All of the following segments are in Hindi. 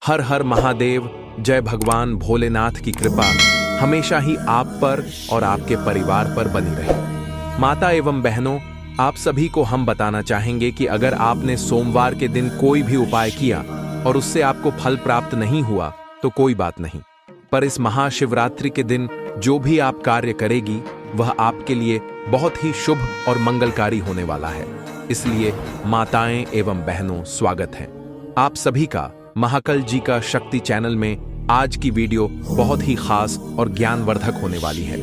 हर हर महादेव। जय भगवान भोलेनाथ की कृपा हमेशा ही आप पर और आपके परिवार पर बनी रहे। माता एवं बहनों, आप सभी को हम बताना चाहेंगे कि अगर आपने सोमवार के दिन कोई भी उपाय किया और उससे आपको फल प्राप्त नहीं हुआ तो कोई बात नहीं, पर इस महाशिवरात्रि के दिन जो भी आप कार्य करेगी वह आपके लिए बहुत ही शुभ और मंगलकारी होने वाला है। इसलिए माताएं एवं बहनों, स्वागत है आप सभी का महाकाल जी का शक्ति चैनल में। आज की वीडियो बहुत ही खास और ज्ञानवर्धक होने वाली है,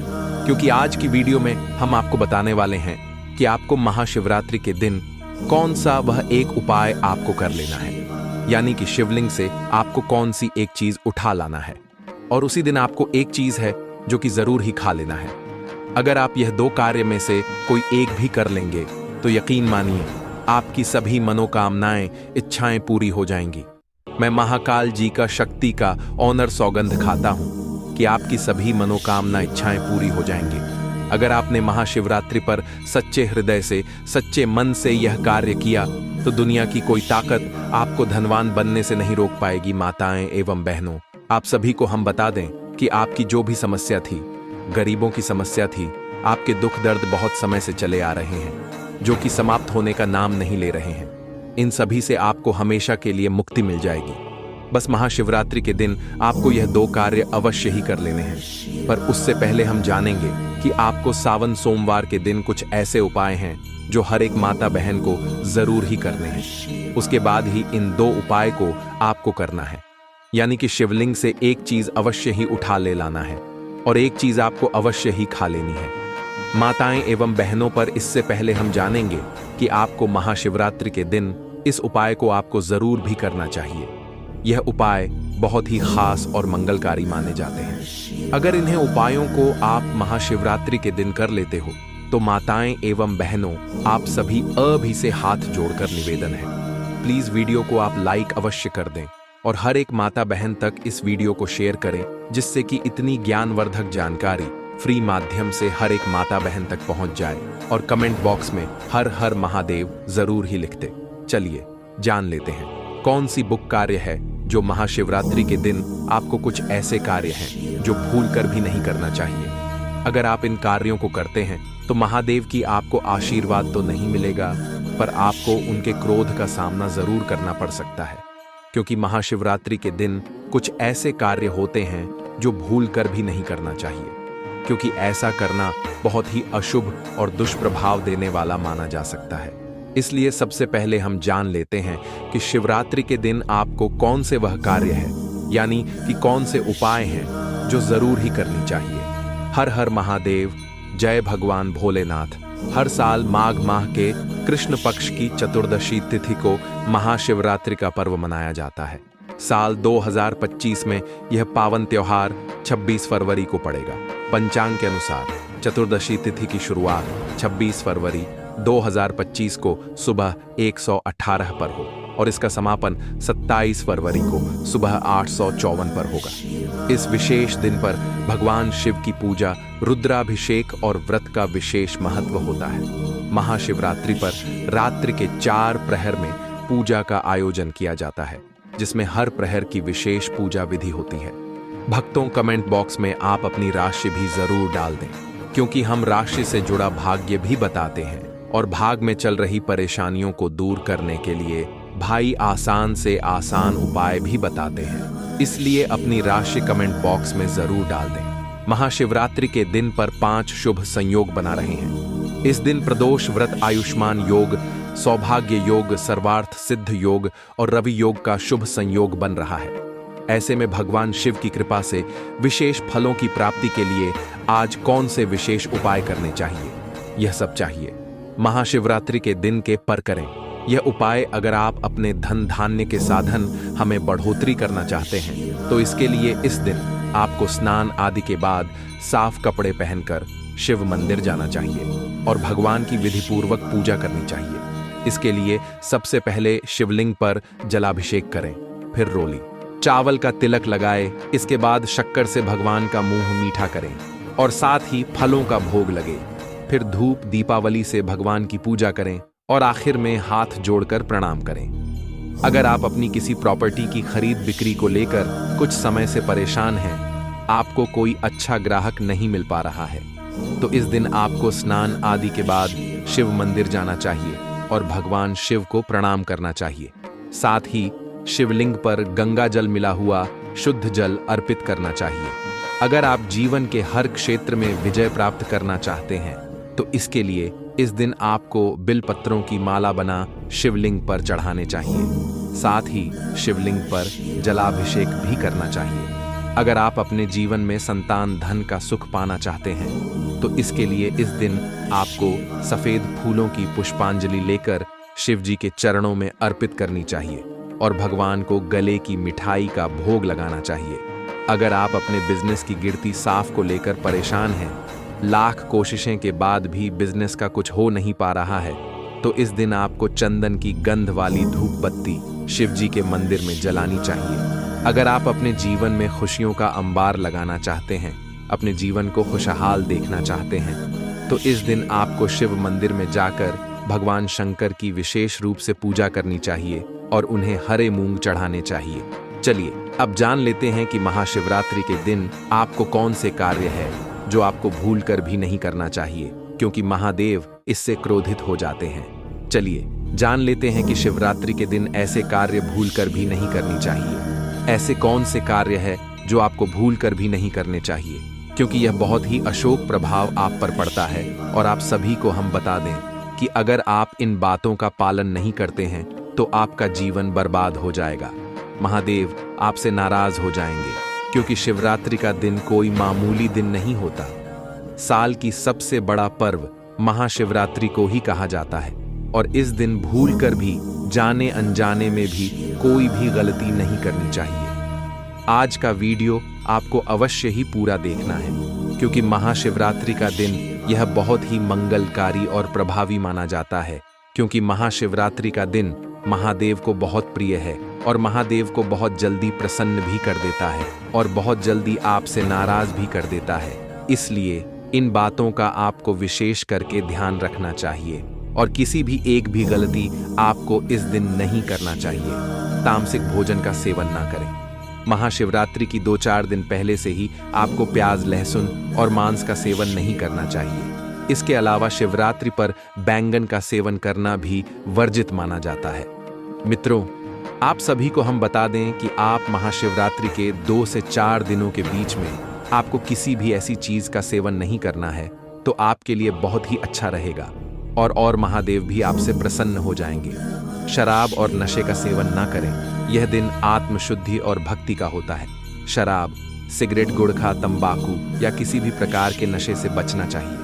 क्योंकि आज की वीडियो में हम आपको बताने वाले हैं कि आपको महाशिवरात्रि के दिन कौन सा वह एक उपाय आपको कर लेना है, यानी कि शिवलिंग से आपको कौन सी एक चीज उठा लाना है और उसी दिन आपको एक चीज है जो कि जरूर ही खा लेना है। अगर आप यह दो कार्य में से कोई एक भी कर लेंगे तो यकीन मानिए आपकी सभी मनोकामनाएं, इच्छाएं पूरी हो जाएंगी। मैं महाकाल जी का शक्ति का ऑनर सौगंध खाता हूं कि आपकी सभी मनोकामना, इच्छाएं पूरी हो जाएंगी। अगर आपने महाशिवरात्रि पर सच्चे हृदय से, सच्चे मन से यह कार्य किया तो दुनिया की कोई ताकत आपको धनवान बनने से नहीं रोक पाएगी। माताएं एवं बहनों, आप सभी को हम बता दें कि आपकी जो भी समस्या थी, गरीबों की समस्या थी, आपके दुख दर्द बहुत समय से चले आ रहे हैं, जो कि समाप्त होने का नाम नहीं ले रहे हैं, इन सभी से आपको हमेशा के लिए मुक्ति मिल जाएगी। बस महाशिवरात्रि के दिन आपको यह दो कार्य अवश्य ही कर लेने हैं, पर उससे पहले हम जानेंगे कि आपको सावन सोमवार के दिन कुछ ऐसे उपाय हैं जो हर एक माता बहन को जरूर ही करने हैं। उसके बाद ही इन दो उपाय को आपको करना है, यानी कि शिवलिंग से एक चीज अवश्य ही उठा ले लाना है और एक चीज आपको अवश्य ही खा लेनी है। माताएं एवं बहनों, पर इससे पहले हम जानेंगे कि आपको महाशिवरात्रि के दिन इस उपाय को आपको जरूर भी करना चाहिए। यह उपाय बहुत ही खास और मंगलकारी माने जाते हैं। अगर इन्हें उपायों को आप महाशिवरात्रि के दिन कर लेते हो तो माताएं एवं बहनों, आप सभी अभी से हाथ जोड़कर निवेदन है, प्लीज वीडियो को आप लाइक अवश्य कर दें और हर एक माता बहन तक इस वीडियो को शेयर करें, जिससे कि इतनी ज्ञानवर्धक जानकारी फ्री माध्यम से हर एक माता बहन तक पहुंच जाए। और कमेंट बॉक्स में हर हर महादेव जरूर ही लिखते। चलिए जान लेते हैं कौन सी बुक कार्य है जो महाशिवरात्रि के दिन आपको कुछ ऐसे कार्य हैं जो भूलकर भी नहीं करना चाहिए। अगर आप इन कार्यों को करते हैं तो महादेव की आपको आशीर्वाद तो नहीं मिलेगा, पर आपको उनके क्रोध का सामना जरूर करना पड़ सकता है, क्योंकि महाशिवरात्रि के दिन कुछ ऐसे कार्य होते हैं जो भूलकर भी नहीं करना चाहिए, क्योंकि ऐसा करना बहुत ही अशुभ और दुष्प्रभाव देने वाला माना जा सकता है। इसलिए सबसे पहले हम जान लेते हैं कि शिवरात्रि के दिन आपको कौन से वह कार्य है, यानी कि कौन से उपाय हैं जो जरूर ही करनी चाहिए। हर हर महादेव। जय भगवान भोलेनाथ। हर साल माघ माह के कृष्ण पक्ष की चतुर्दशी तिथि को महाशिवरात्रि का पर्व मनाया जाता है। साल 2025 में यह पावन त्योहार 26 फरवरी को पड़ेगा। पंचांग के अनुसार चतुर्दशी तिथि की शुरुआत 26 फरवरी 2025 को सुबह 118 पर हो और इसका समापन 27 फरवरी को सुबह 854 पर होगा। इस विशेष दिन पर भगवान शिव की पूजा, रुद्राभिषेक और व्रत का विशेष महत्व होता है। महाशिवरात्रि पर रात्रि के 4 प्रहर में पूजा का आयोजन किया जाता है, जिसमें हर प्रहर की विशेष पूजा विधि होती है। भक्तों, कमेंट बॉक्स में आप अपनी राशि भी जरूर डाल दें, क्योंकि हम राशि से जुड़ा भाग्य भी बताते हैं और भाग में चल रही परेशानियों को दूर करने के लिए भाई आसान से आसान उपाय भी बताते हैं। इसलिए अपनी राशि कमेंट बॉक्स में जरूर डाल दें। महाशिवरात्रि के दिन पर 5 शुभ संयोग बना रहे हैं। इस दिन प्रदोष व्रत, आयुष्मान योग, सौभाग्य योग, सर्वार्थ सिद्ध योग और रवि योग का शुभ संयोग बन रहा है। ऐसे में भगवान शिव की कृपा से विशेष फलों की प्राप्ति के लिए आज कौन से विशेष उपाय करने चाहिए, यह सब चाहिए महाशिवरात्रि के दिन के पर करें। यह उपाय अगर आप अपने धन धान्य के साधन हमें बढ़ोतरी करना चाहते हैं तो इसके लिए इस दिन आपको स्नान आदि के बाद साफ कपड़े पहनकर शिव मंदिर जाना चाहिए और भगवान की विधि पूर्वक पूजा करनी चाहिए। इसके लिए सबसे पहले शिवलिंग पर जलाभिषेक करें, फिर रोली चावल का तिलक लगाए, इसके बाद शक्कर से भगवान का मुंह मीठा करें और साथ ही फलों का भोग लगे। फिर धूप दीपावली से भगवान की पूजा करें और आखिर में हाथ जोड़कर प्रणाम करें। अगर आप अपनी किसी प्रॉपर्टी की खरीद बिक्री को लेकर कुछ समय से परेशान हैं, आपको कोई अच्छा ग्राहक नहीं मिल पा रहा है, तो इस दिन आपको स्नान आदि के बाद शिव मंदिर जाना चाहिए और भगवान शिव को प्रणाम करना चाहिए। साथ ही शिवलिंग पर गंगा जल मिला हुआ शुद्ध जल अर्पित करना चाहिए। अगर आप जीवन के हर क्षेत्र में विजय प्राप्त करना चाहते हैं, तो इसके लिए इस दिन आपको बिलपत्रों की माला बना शिवलिंग पर चढ़ाने चाहिए। साथ ही शिवलिंग पर जलाभिषेक भी करना चाहिए। अगर आप अपने जीवन में संतान धन का सुख पाना चाहते हैं, तो इसके लिए इस दिन आपको सफेद फूलों की पुष्पांजलि लेकर शिव जी के चरणों में अर्पित करनी चाहिए और भगवान को गले की मिठाई का भोग लगाना चाहिए। अगर आप अपने बिजनेस की गिरती साख को लेकर परेशान हैं, लाख कोशिशें के बाद भी बिजनेस का कुछ हो नहीं पा रहा है, तो इस दिन आपको चंदन की गंध वाली धूप बत्ती शिव जी के मंदिर में जलानी चाहिए। अगर आप अपने जीवन में खुशियों का अंबार लगाना चाहते हैं, अपने जीवन को खुशहाल देखना चाहते हैं, तो इस दिन आपको शिव मंदिर में जाकर भगवान शंकर की विशेष रूप से पूजा करनी चाहिए और उन्हें हरे मूंग चढ़ाने चाहिए। चलिए अब जान लेते हैं कि महाशिवरात्रि के दिन आपको कौन से कार्य है जो आपको भूलकर भी नहीं करना चाहिए, क्योंकि महादेव इससे क्रोधित हो जाते हैं। चलिए जान लेते हैं कि शिवरात्रि के दिन ऐसे कार्य भूलकर भी नहीं करनी चाहिए। ऐसे कौन से कार्य है जो आपको भूलकर भी नहीं करने चाहिए, क्योंकि यह बहुत ही अशोक प्रभाव आप पर पड़ता है और आप सभी को हम बता दें कि अगर आप इन बातों का पालन नहीं करते हैं तो आपका जीवन बर्बाद हो जाएगा। महादेव आपसे नाराज हो जाएंगे, क्योंकि शिवरात्रि का दिन कोई मामूली दिन नहीं होता। साल की सबसे बड़ा पर्व महाशिवरात्रि को ही कहा जाता है और इस दिन भूलकर भी जाने अनजाने में भी कोई भी गलती नहीं करनी चाहिए। आज का वीडियो आपको अवश्य ही पूरा देखना है, क्योंकि महाशिवरात्रि का दिन यह बहुत ही मंगलकारी और प्रभावी माना जाता है, क्योंकि महाशिवरात्रि का दिन महादेव को बहुत प्रिय है और महादेव को बहुत जल्दी प्रसन्न भी कर देता है और बहुत जल्दी आपसे नाराज भी कर देता है। इसलिए इन बातों का आपको विशेष करके ध्यान रखना चाहिए और किसी भी एक भी गलती आपको इस दिन नहीं करना चाहिए। तामसिक भोजन का सेवन ना करें। महाशिवरात्रि की 2-4 दिन पहले से ही आपको प्याज, लहसुन और मांस का सेवन नहीं करना चाहिए। इसके अलावा शिवरात्रि पर बैंगन का सेवन करना भी वर्जित माना जाता है। मित्रों, आप सभी को हम बता दें कि आप महाशिवरात्रि के 2 से 4 दिनों के बीच में आपको किसी भी ऐसी चीज का सेवन नहीं करना है, तो आपके लिए बहुत ही अच्छा रहेगा और महादेव भी आपसे प्रसन्न हो जाएंगे। शराब और नशे का सेवन ना करें। यह दिन आत्मशुद्धि और भक्ति का होता है। शराब, सिगरेट, गुड़खा, तंबाकू या किसी भी प्रकार के नशे से बचना चाहिए,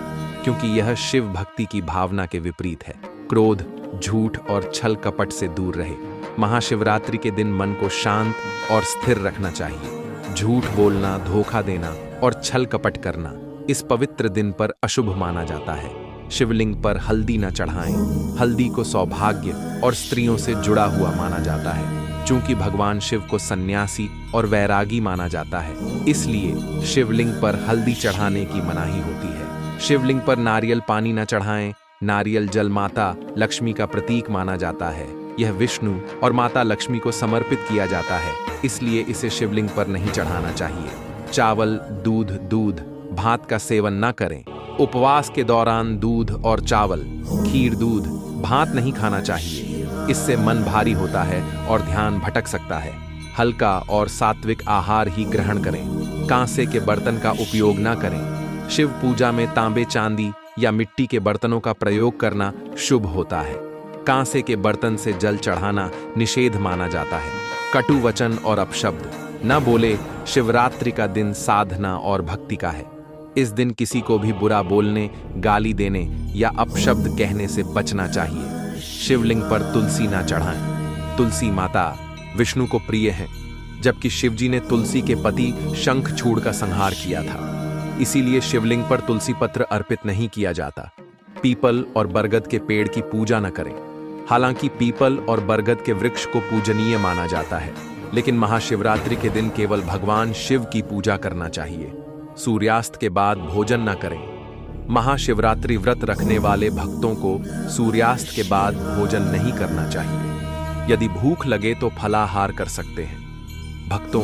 क्योंकि यह शिव भक्ति की भावना के विपरीत है। क्रोध, झूठ और छल कपट से दूर रहे। महाशिवरात्रि के दिन मन को शांत और स्थिर रखना चाहिए। झूठ बोलना, धोखा देना और छल कपट करना इस पवित्र दिन पर अशुभ माना जाता है। शिवलिंग पर हल्दी न चढ़ाएं। हल्दी को सौभाग्य और स्त्रियों से जुड़ा हुआ माना जाता है। चूंकि भगवान शिव को सन्यासी और वैरागी माना जाता है, इसलिए शिवलिंग पर हल्दी चढ़ाने की मनाही होती है। शिवलिंग पर नारियल पानी न चढ़ाएं। नारियल जल माता लक्ष्मी का प्रतीक माना जाता है। यह विष्णु और माता लक्ष्मी को समर्पित किया जाता है, इसलिए इसे शिवलिंग पर नहीं चढ़ाना चाहिए। चावल, दूध, भात का सेवन न करें। उपवास के दौरान दूध और चावल, खीर, दूध, भात नहीं खाना चाहिए। इससे मन भारी होता है और ध्यान भटक सकता है। हल्का और सात्विक आहार ही ग्रहण करें। कांसे के बर्तन का उपयोग न करें। शिव पूजा में तांबे, चांदी या मिट्टी के बर्तनों का प्रयोग करना शुभ होता है। कांसे के बर्तन से जल चढ़ाना निषेध माना जाता है। कटु वचन और अपशब्द न बोले। शिवरात्रि का दिन साधना और भक्ति का है। इस दिन किसी को भी बुरा बोलने, गाली देने या अपशब्द कहने से बचना चाहिए। शिवलिंग पर तुलसी ना चढ़ाएं। तुलसी माता विष्णु को प्रिय है, जबकि शिवजी ने तुलसी के पति शंखचूड़ का संहार किया था, इसीलिए शिवलिंग पर तुलसी पत्र अर्पित नहीं किया जाता। पीपल और बरगद के पेड़ की पूजा न करें। हालांकि पीपल और बरगद के वृक्ष को पूजनीय माना जाता है, लेकिन महाशिवरात्रि के दिन केवल भगवान शिव की पूजा करना चाहिए। सूर्यास्त के बाद भोजन न करें। महाशिवरात्रि व्रत रखने वाले भक्तों को सूर्यास्त के बाद भोजन नहीं करना चाहिए। यदि भूख लगे तो फलाहार कर सकते हैं। भक्तों,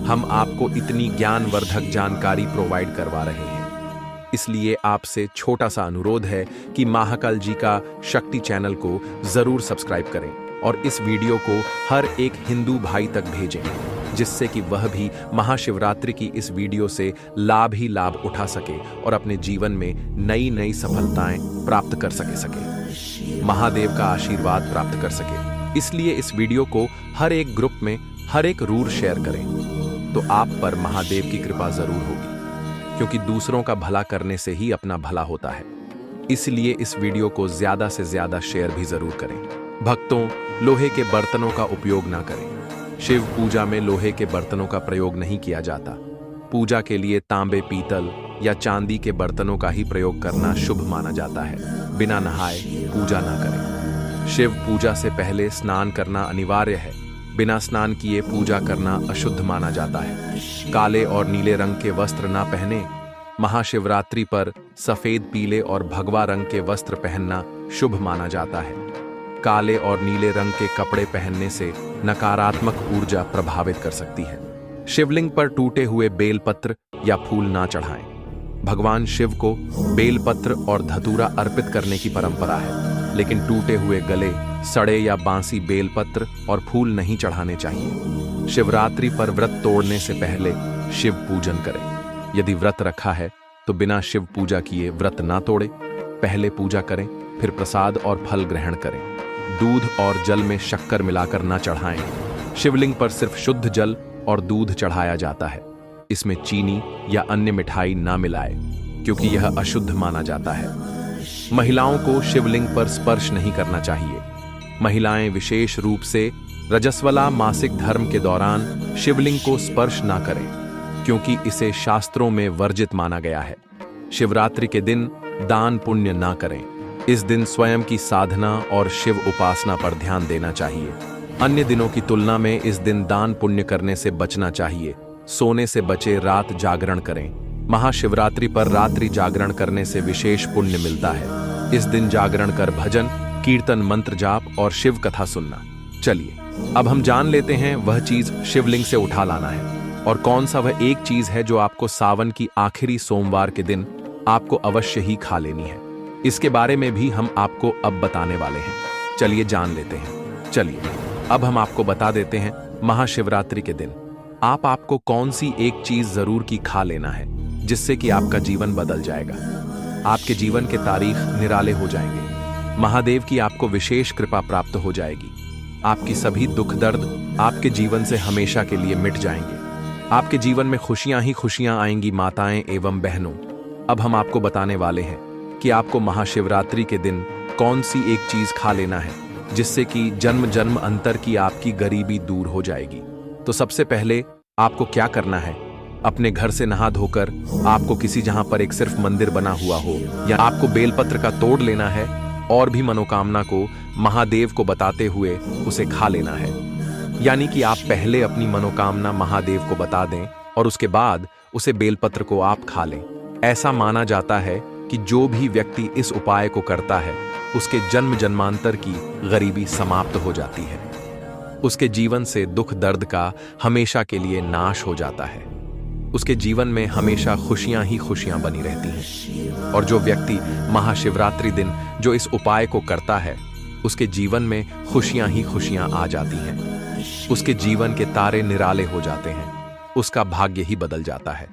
हम आपको इतनी ज्ञानवर्धक जानकारी प्रोवाइड करवा रहे हैं, इसलिए आपसे छोटा सा अनुरोध है कि महाकाल जी का शक्ति चैनल को जरूर सब्सक्राइब करें और इस वीडियो को हर एक हिंदू भाई तक भेजें, जिससे कि वह भी महाशिवरात्रि की इस वीडियो से लाभ ही लाभ उठा सके और अपने जीवन में नई नई सफलताएं प्राप्त कर सके, महादेव का आशीर्वाद प्राप्त कर सके। इसलिए इस वीडियो को हर एक ग्रुप में हर एक रूर शेयर करें, तो आप पर महादेव की कृपा जरूर होगी, क्योंकि दूसरों का भला करने से ही अपना भला होता है। इसलिए इस वीडियो को ज्यादा से ज्यादा शेयर भी जरूर करें। भक्तों, लोहे के बर्तनों का उपयोग ना करें। शिव पूजा में लोहे के बर्तनों का प्रयोग नहीं किया जाता। पूजा के लिए तांबे, पीतल या चांदी के बर्तनों का ही प्रयोग करना शुभ माना जाता है। बिना नहाए पूजा ना करें। शिव पूजा से पहले स्नान करना अनिवार्य है। बिना स्नान किए पूजा करना अशुद्ध माना जाता है। काले और नीले रंग के वस्त्र ना पहने। महाशिवरात्रि पर सफेद, पीले और भगवा रंग के वस्त्र पहनना शुभ माना जाता है। काले और नीले रंग के कपड़े पहनने से नकारात्मक ऊर्जा प्रभावित कर सकती है। शिवलिंग पर टूटे हुए बेलपत्र या फूल ना चढ़ाएं। भगवान शिव को बेलपत्र और धतूरा अर्पित करने की परंपरा है, लेकिन टूटे हुए गले, सड़े या बांसी बेलपत्र और फूल नहीं चढ़ाने चाहिए। शिवरात्रि पर व्रत तोड़ने से पहले शिव पूजन करें। यदि व्रत रखा है तो बिना शिव पूजा किए व्रत ना तोड़े। पहले पूजा करें, फिर प्रसाद और फल ग्रहण करें। दूध और जल में शक्कर मिलाकर ना चढ़ाएं। शिवलिंग पर सिर्फ शुद्ध जल और दूध चढ़ाया जाता है। इसमें चीनी या अन्य मिठाई ना मिलाएं, क्योंकि यह अशुद्ध माना जाता है। महिलाओं को शिवलिंग पर स्पर्श नहीं करना चाहिए। महिलाएं विशेष रूप से रजस्वला मासिक धर्म के दौरान शिवलिंग को स्पर्श ना करें, क्योंकि इसे शास्त्रों में वर्जित माना गया है। शिवरात्रि के दिन दान पुण्य ना करें। इस दिन स्वयं की साधना और शिव उपासना पर ध्यान देना चाहिए। अन्य दिनों की तुलना में इस दिन दान पुण्य करने से बचना चाहिए। सोने से बचे, रात जागरण करें। महाशिवरात्रि पर रात्रि जागरण करने से विशेष पुण्य मिलता है। इस दिन जागरण कर भजन, कीर्तन, मंत्र जाप और शिव कथा सुनना। चलिए अब हम जान लेते हैं वह चीज शिवलिंग से उठा लाना है और कौन सा वह एक चीज है जो आपको सावन की आखिरी सोमवार के दिन आपको अवश्य ही खा लेनी है। इसके बारे में भी हम आपको अब बताने वाले हैं। चलिए जान लेते हैं। चलिए अब हम आपको बता देते हैं महाशिवरात्रि के दिन आपको कौन सी एक चीज जरूर की खा लेना है, जिससे कि आपका जीवन बदल जाएगा। आपके जीवन के तारीख निराले हो जाएंगे। महादेव की आपको विशेष कृपा प्राप्त हो जाएगी। आपकी सभी दुख दर्द आपके जीवन से हमेशा के लिए मिट जाएंगे। आपके जीवन में खुशियां ही खुशियां आएंगी। माताएं एवं बहनों, अब हम आपको बताने वाले हैं कि आपको महाशिवरात्रि के दिन कौन सी एक चीज खा लेना है, जिससे कि जन्म जन्म अंतर की आपकी गरीबी दूर हो जाएगी। तो सबसे पहले आपको क्या करना है, अपने घर से नहा धोकर आपको किसी जहां पर एक सिर्फ मंदिर बना हुआ हो या आपको बेलपत्र का तोड़ लेना है और भी मनोकामना को महादेव को बताते हुए उसे खा लेना है। यानी कि आप पहले अपनी मनोकामना महादेव को बता दें और उसके बाद उसे बेलपत्र को आप खा लें। ऐसा माना जाता है कि जो भी व्यक्ति इस उपाय को करता है उसके जन्म जन्मांतर की गरीबी समाप्त हो जाती है। उसके जीवन से दुख दर्द का हमेशा के लिए नाश हो जाता है। उसके जीवन में हमेशा खुशियां ही खुशियां बनी रहती हैं। और जो व्यक्ति महाशिवरात्रि दिन जो इस उपाय को करता है उसके जीवन में खुशियां ही खुशियां आ जाती हैं। उसके जीवन के तारे निराले हो जाते हैं। उसका भाग्य ही बदल जाता है।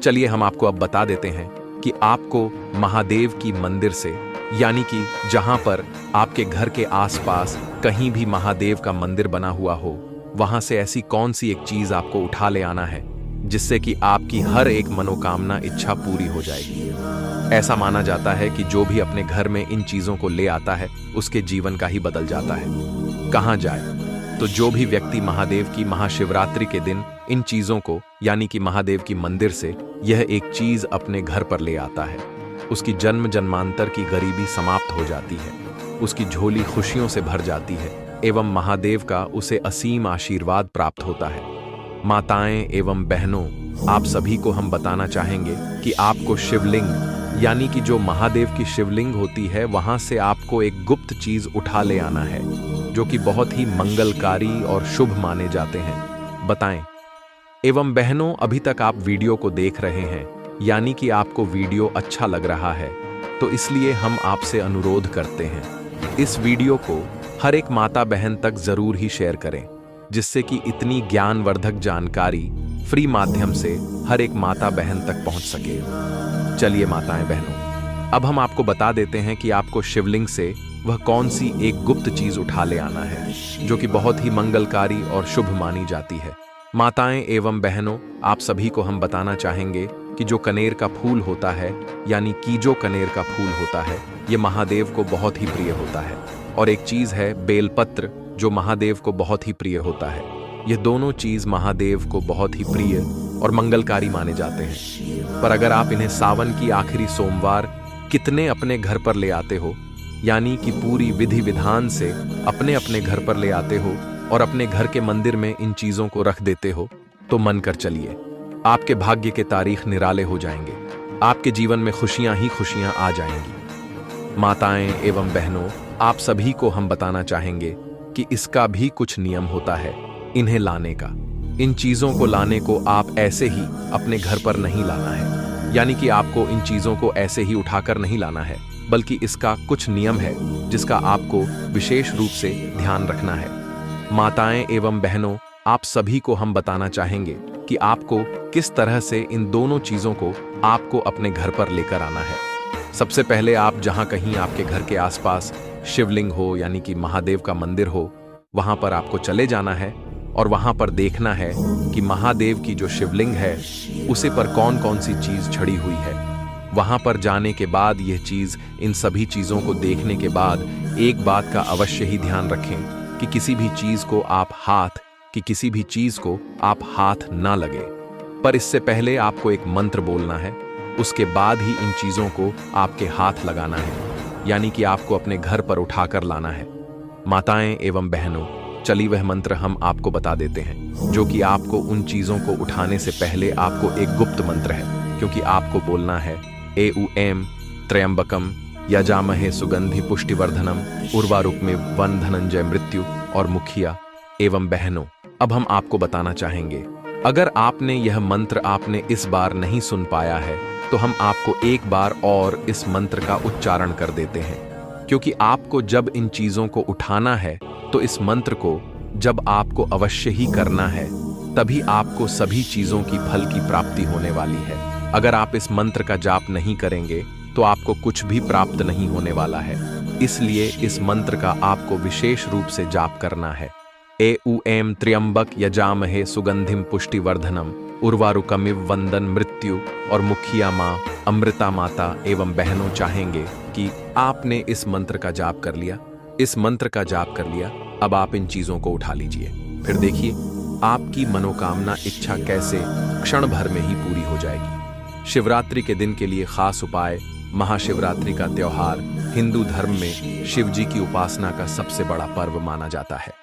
चलिए हम आपको अब बता देते हैं कि आपको महादेव की मंदिर से, यानी कि जहां पर आपके घर के आसपास कहीं भी महादेव का मंदिर बना हुआ हो, वहां से ऐसी कौन सी एक चीज आपको उठा ले आना है, जिससे कि आपकी हर एक मनोकामना इच्छा पूरी हो जाएगी। ऐसा माना जाता है कि जो भी अपने घर में इन चीजों को ले आता है उसके जीवन का ही बदल जाता है। कहां जाए? तो जो भी व्यक्ति महादेव की महाशिवरात्रि के दिन इन चीजों को, यानी कि महादेव की मंदिर से यह एक चीज अपने घर पर ले आता है, उसकी जन्म जन्मांतर की गरीबी समाप्त हो जाती है। उसकी झोली खुशियों से भर जाती है एवं महादेव का उसे असीम आशीर्वाद प्राप्त होता है। माताएं एवं बहनों, आप सभी को हम बताना चाहेंगे कि आपको शिवलिंग, यानी कि जो महादेव की शिवलिंग होती है, वहां से आपको एक गुप्त चीज उठा ले आना है, जो कि बहुत ही मंगलकारी और शुभ माने जाते हैं, बताएं। एवं बहनों, अभी तक आप वीडियो को देख रहे हैं, यानी कि आपको वीडियो अच्छा लग रहा है, तो इसलिए हम आपसे अनुरोध करते हैं इस वीडियो को हर एक माता बहन तक जरूर ही शेयर करें, जिससे कि इतनी ज्ञानवर्धक जानकारी फ्री माध्यम से हर एक माता बहन तक पहुंच सके। चलिए माताएं बहनों, अब हम आपको बता देते हैं कि आपको शिवलिंग से वह कौन सी एक गुप्त चीज उठा ले आना है, जो कि बहुत ही मंगलकारी और शुभ मानी जाती है। माताएं एवं बहनों, आप सभी को हम बताना चाहेंगे कि जो कनेर का फूल होता है, यानी कि जो कनेर का फूल होता है, ये महादेव को बहुत ही प्रिय होता है। और एक चीज है बेलपत्र, जो महादेव को बहुत ही प्रिय होता है। ये दोनों चीज महादेव को बहुत ही प्रिय और मंगलकारी माने जाते हैं। पर अगर आप इन्हें सावन की आखिरी सोमवार कितने अपने घर पर ले आते हो, यानी कि पूरी विधि विधान से अपने अपने घर पर ले आते हो और अपने घर के मंदिर में इन चीजों को रख देते हो, तो मन कर चलिए, आपके भाग्य के तारीख निराले हो जाएंगे। आपके जीवन में खुशियां ही खुशियां आ जाएंगी। माताएं एवं बहनों, आप सभी को हम बताना चाहेंगे कि इसका भी कुछ नियम होता है इन्हें लाने का। इन चीजों को लाने को आप ऐसे ही अपने घर पर नहीं लाना है, यानी कि आपको इन चीजों को ऐसे ही उठाकर नहीं लाना है, बल्कि इसका कुछ नियम है जिसका आपको विशेष रूप से ध्यान रखना है। माताएं एवं बहनों, आप सभी को हम बताना चाहेंगे कि आपको किस तरह से इन दोनों चीजों को आपको अपने घर पर लेकर आना है। सबसे पहले आप जहां कहीं आपके घर के आसपास शिवलिंग हो, यानी कि महादेव का मंदिर हो, वहां पर आपको चले जाना है और वहां पर देखना है कि महादेव की जो शिवलिंग है उसे पर कौन कौन सी चीज छड़ी हुई है। वहां पर जाने के बाद यह चीज, इन सभी चीजों को देखने के बाद एक बात का अवश्य ही ध्यान रखें कि किसी भी चीज को आप हाथ ना लगे। पर इससे पहले आपको एक मंत्र बोलना है, उसके बाद ही इन चीजों को आपके हाथ लगाना है, यानी कि आपको अपने घर पर उठाकर लाना है। माताएं एवं बहनों, चली वह मंत्र हम आपको बता देते हैं, जो कि आपको उन चीजों को उठाने से पहले आपको एक गुप्त मंत्र है, क्योंकि आपको बोलना है एऊएम त्र्यंबकम यजामहे सुगंधि पुष्टिवर्धनम उर्वारुकमिव वनधनंजय मृत्यु और मुखिया। एवं बहनों, अब हम आपको बताना चाहेंगे, अगर आपने यह मंत्र आपने इस बार नहीं सुन पाया है, तो हम आपको एक बार और इस मंत्र का उच्चारण कर देते हैं, क्योंकि आपको जब इन चीजों को उठाना है तो इस मंत्र को जब आपको अवश्य ही करना है, तभी आपको सभी चीजों की फल की प्राप्ति होने वाली है। अगर आप इस मंत्र का जाप नहीं करेंगे तो आपको कुछ भी प्राप्त नहीं होने वाला है। इसलिए इस मंत्र का आपको विशेष रूप से जाप करना है। एऊएम त्र्यंबक यजामहे सुगंधिम पुष्टिवर्धनम उर्वारुकमिव वंदन मृत्यु और मुखिया माँ अमृता माता। एवं बहनों, चाहेंगे कि आपने इस मंत्र का जाप कर लिया, इस मंत्र का जाप कर लिया, अब आप इन चीजों को उठा लीजिए। फिर देखिए आपकी मनोकामना इच्छा कैसे क्षण भर में ही पूरी हो जाएगी। शिवरात्रि के दिन के लिए खास उपाय। महाशिवरात्रि का त्योहार हिंदू धर्म में शिव जी की उपासना का सबसे बड़ा पर्व माना जाता है।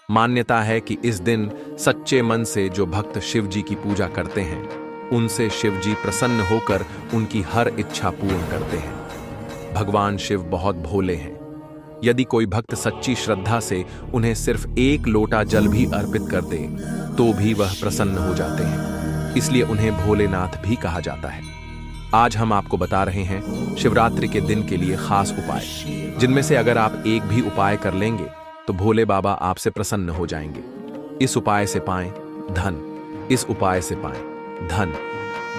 मान्यता है कि इस दिन सच्चे मन से जो भक्त शिव जी की पूजा करते हैं, उनसे शिव जी प्रसन्न होकर उनकी हर इच्छा पूर्ण करते हैं। भगवान शिव बहुत भोले हैं। यदि कोई भक्त सच्ची श्रद्धा से उन्हें सिर्फ एक लोटा जल भी अर्पित कर दे, तो भी वह प्रसन्न हो जाते हैं। इसलिए उन्हें भोलेनाथ भी कहा जाता है। आज हम आपको बता रहे हैं शिवरात्रि के दिन के लिए खास उपाय, जिनमें से अगर आप एक भी उपाय कर लेंगे तो भोले बाबा आपसे प्रसन्न हो जाएंगे। इस उपाय से पाएं धन, इस उपाय से पाएं धन।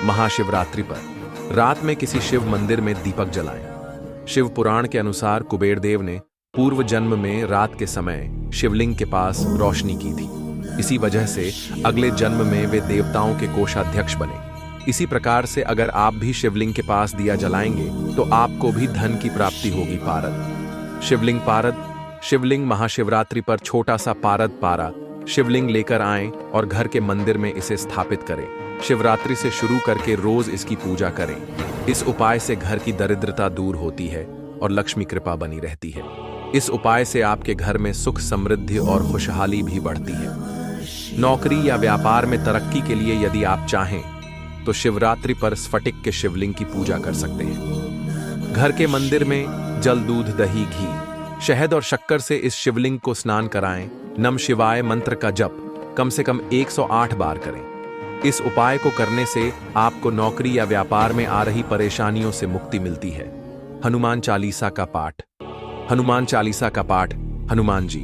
महाशिवरात्रि पर रात में किसी शिव मंदिर में दीपक जलाएं। शिव पुराण के अनुसार कुबेर देव ने पूर्व जन्म में रात के समय शिवलिंग के पास रोशनी की थी। इसी वजह से अगले जन्म में वे देवताओं के कोषाध्यक्ष बने। इसी प्रकार से अगर आप भी शिवलिंग के पास दिया जलाएंगे तो आपको भी धन की प्राप्ति होगी। पारद शिवलिंग, पारद शिवलिंग। महाशिवरात्रि पर छोटा सा पारद पारा शिवलिंग लेकर आएं और घर के मंदिर में इसे स्थापित करें। शिवरात्रि से शुरू करके रोज इसकी पूजा करें। इस उपाय से घर की दरिद्रता दूर होती है और लक्ष्मी कृपा बनी रहती है। इस उपाय से आपके घर में सुख, समृद्धि और खुशहाली भी बढ़ती है। नौकरी या व्यापार में तरक्की के लिए यदि आप चाहें तो शिवरात्रि पर स्फटिक के शिवलिंग की पूजा कर सकते हैं। घर के मंदिर में जल, दूध, दही, घी शहद और शक्कर से इस शिवलिंग को स्नान कराएं। नम शिवाय मंत्र का जप कम से कम 108 बार करें। इस उपाय को करने से आपको नौकरी या व्यापार में आ रही परेशानियों से मुक्ति मिलती है। हनुमान चालीसा का पाठ। हनुमान चालीसा का पाठ हनुमान जी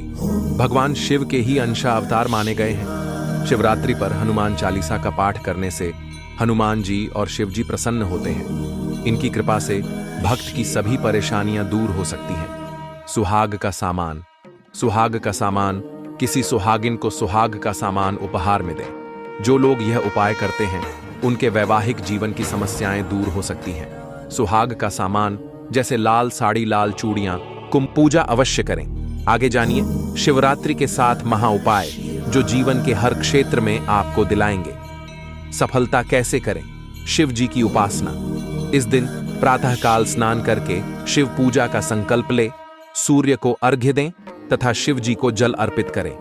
भगवान शिव के ही अंशावतार माने गए हैं। शिवरात्रि पर हनुमान चालीसा का पाठ करने से हनुमान जी और शिव जी प्रसन्न होते हैं। इनकी कृपा से भक्त की सभी परेशानियां दूर हो सकती हैं। सुहाग का सामान। सुहाग का सामान किसी सुहागिन को सुहाग का सामान उपहार में दें। जो लोग यह उपाय करते हैं उनके वैवाहिक जीवन की समस्याएं दूर हो सकती हैं। सुहाग का सामान जैसे लाल साड़ी, लाल चूड़ियां, कुंभ पूजा अवश्य करें। आगे जानिए शिवरात्रि के 7 महा उपाय जो जीवन के हर क्षेत्र में आपको दिलाएंगे सफलता। कैसे करें? शिव जी की उपासना। इस दिन प्रातःकाल स्नान करके शिव पूजा का संकल्प ले, सूर्य को अर्घ्य दें तथा शिव जी को जल अर्पित करें।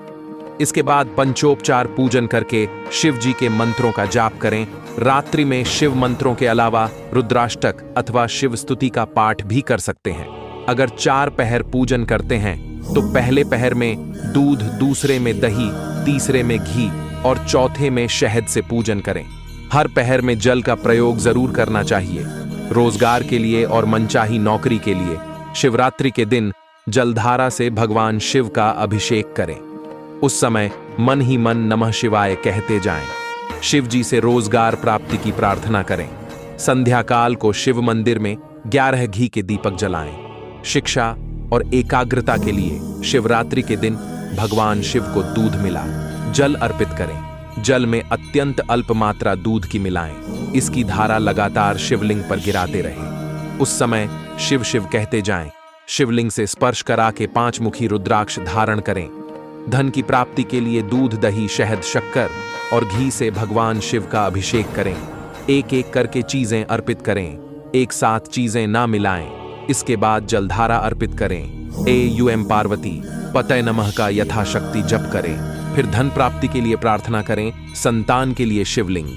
इसके बाद पंचोपचार पूजन करके शिव जी के मंत्रों का जाप करें। रात्रि में शिव मंत्रों के अलावा रुद्राष्टक अथवा शिव स्तुति का पाठ भी कर सकते हैं। अगर 4 पहर पूजन करते हैं तो पहले पहर में दूध, दूसरे में दही, तीसरे में घी और चौथे में शहद से पूजन करें। हर पहर में जल का प्रयोग जरूर करना चाहिए। रोजगार के लिए और मनचाही नौकरी के लिए शिवरात्रि के दिन जलधारा से भगवान शिव का अभिषेक करें। उस समय मन ही मन नमः शिवाय कहते जाएं। शिव जी से रोजगार प्राप्ति की प्रार्थना करें। संध्या काल को शिव मंदिर में 11 घी के दीपक जलाएं। शिक्षा और एकाग्रता के लिए शिवरात्रि के दिन भगवान शिव को दूध मिला जल अर्पित करें। जल में अत्यंत अल्प मात्रा दूध की मिलाएं। इसकी धारा लगातार शिवलिंग पर गिराते रहें। उस समय शिव शिव कहते जाएं। शिवलिंग से स्पर्श करा के 5 मुखी रुद्राक्ष धारण करें। धन की प्राप्ति के लिए दूध, दही, शहद, शक्कर और घी से भगवान शिव का अभिषेक करें। एक एक करके चीजें अर्पित करें। एक साथ चीजें ना मिलाएं। इसके बाद जलधारा अर्पित करें। एयूएम पार्वती पतय नमः का यथाशक्ति जप करें। फिर धन प्राप्ति के लिए प्रार्थना करें। संतान के लिए शिवलिंग